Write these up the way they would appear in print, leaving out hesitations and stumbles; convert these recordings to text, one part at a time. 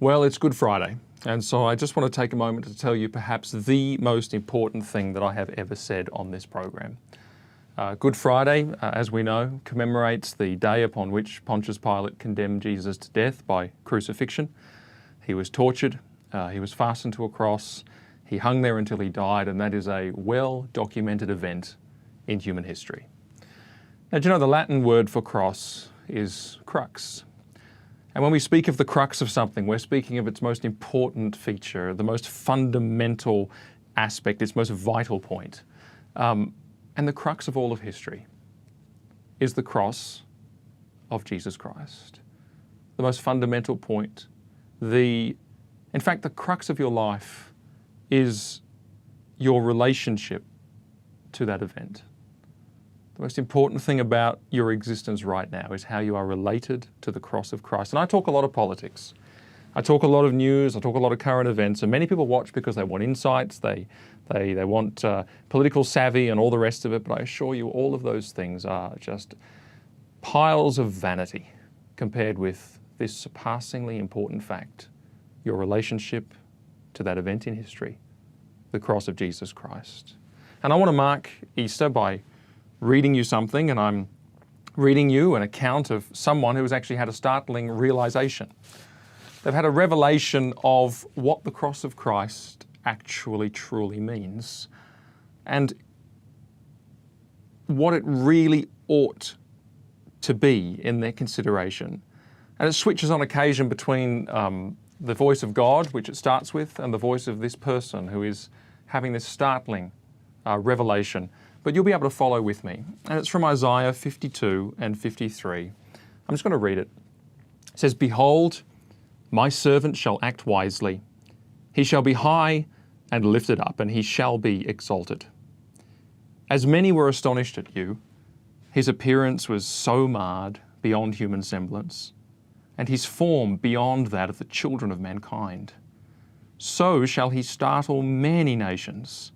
Well, it's Good Friday, and so I just want to take a moment to tell you perhaps the most important thing that I have ever said on this program. Good Friday, as we know, commemorates the day upon which Pontius Pilate condemned Jesus to death by crucifixion. He was tortured, he was fastened to a cross, he hung there until he died, and that is a well-documented event in human history. Now, do you know the Latin word for cross is crux? And when we speak of the crux of something, we're speaking of its most important feature, the most fundamental aspect, its most vital point. And the crux of all of history is the cross of Jesus Christ. The most fundamental point. In fact, the crux of your life is your relationship to that event. The most important thing about your existence right now is how you are related to the cross of Christ. And I talk a lot of politics. I talk a lot of news. I talk a lot of current events. And many people watch because they want insights. They want political savvy and all the rest of it. But I assure you all of those things are just piles of vanity compared with this surpassingly important fact, your relationship to that event in history, the cross of Jesus Christ. And I want to mark Easter by reading you something, and I'm reading you an account of someone who has actually had a startling realization. They've had a revelation of what the cross of Christ actually truly means and what it really ought to be in their consideration. And it switches on occasion between the voice of God, which it starts with, and the voice of this person who is having this startling revelation. But you'll be able to follow with me. And it's from Isaiah 52 and 53. I'm just going to read it. It says, "Behold, my servant shall act wisely. He shall be high and lifted up, and he shall be exalted. As many were astonished at you, his appearance was so marred beyond human semblance, and his form beyond that of the children of mankind. So shall he startle many nations.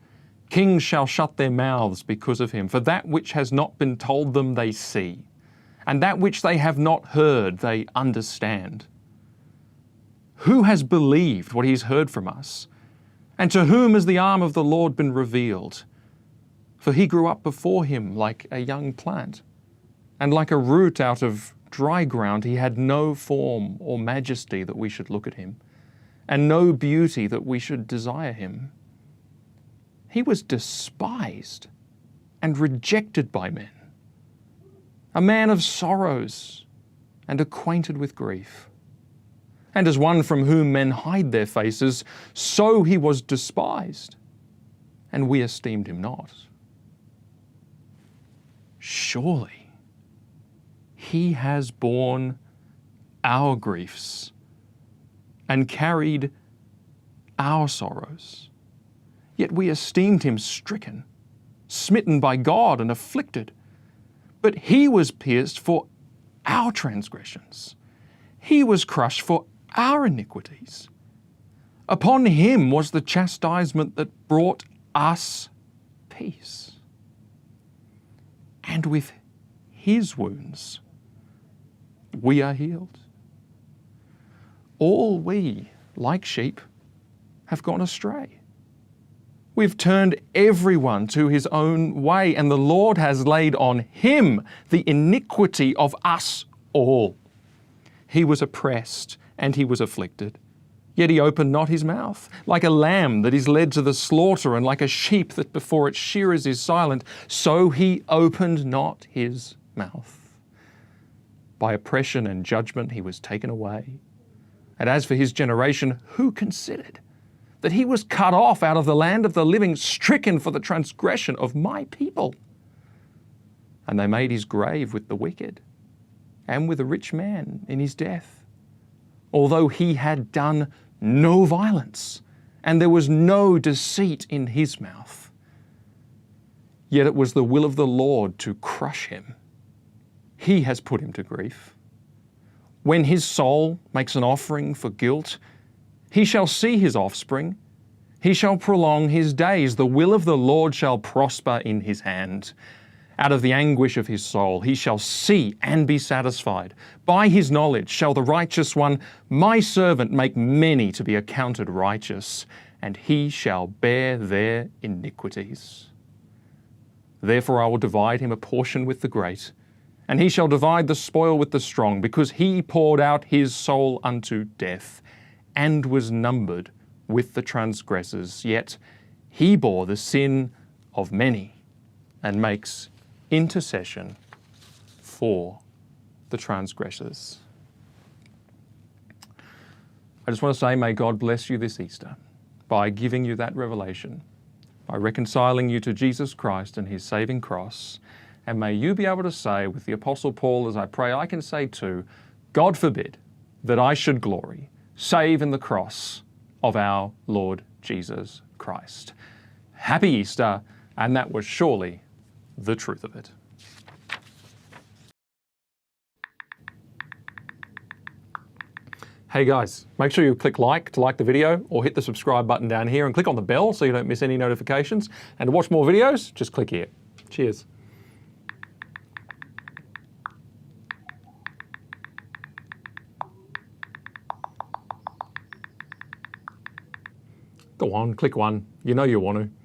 Kings shall shut their mouths because of him, for that which has not been told them they see, and that which they have not heard they understand. Who has believed what he has heard from us? And to whom has the arm of the Lord been revealed? For he grew up before him like a young plant, and like a root out of dry ground. He had no form or majesty that we should look at him, and no beauty that we should desire him. He was despised and rejected by men, a man of sorrows and acquainted with grief. And as one from whom men hide their faces, so he was despised, and we esteemed him not. Surely he has borne our griefs and carried our sorrows. Yet we esteemed him stricken, smitten by God, and afflicted. But he was pierced for our transgressions. He was crushed for our iniquities. Upon him was the chastisement that brought us peace. And with his wounds we are healed. All we, like sheep, have gone astray. We've turned everyone to his own way, and the Lord has laid on him the iniquity of us all. He was oppressed and he was afflicted, yet he opened not his mouth. Like a lamb that is led to the slaughter, and like a sheep that before its shearers is silent, so he opened not his mouth. By oppression and judgment he was taken away. And as for his generation, who considered that he was cut off out of the land of the living, stricken for the transgression of my people? And they made his grave with the wicked, and with a rich man in his death, although he had done no violence, and there was no deceit in his mouth. Yet it was the will of the Lord to crush him. He has put him to grief. When his soul makes an offering for guilt, he shall see his offspring. He shall prolong his days. The will of the Lord shall prosper in his hand. Out of the anguish of his soul he shall see and be satisfied. By his knowledge shall the righteous one, my servant, make many to be accounted righteous, and he shall bear their iniquities. Therefore I will divide him a portion with the great, and he shall divide the spoil with the strong, because he poured out his soul unto death, and was numbered with the transgressors. Yet he bore the sin of many, and makes intercession for the transgressors. I just want to say, may God bless you this Easter by giving you that revelation, by reconciling you to Jesus Christ and his saving cross. And may you be able to say with the Apostle Paul, as I pray I can say too, God forbid that I should glory, save in the cross of our Lord Jesus Christ. Happy Easter, and that was surely the truth of it. Hey guys, make sure you click like to like the video, or hit the subscribe button down here and click on the bell so you don't miss any notifications. And to watch more videos, just click here. Cheers. Go on, click one. You know you want to.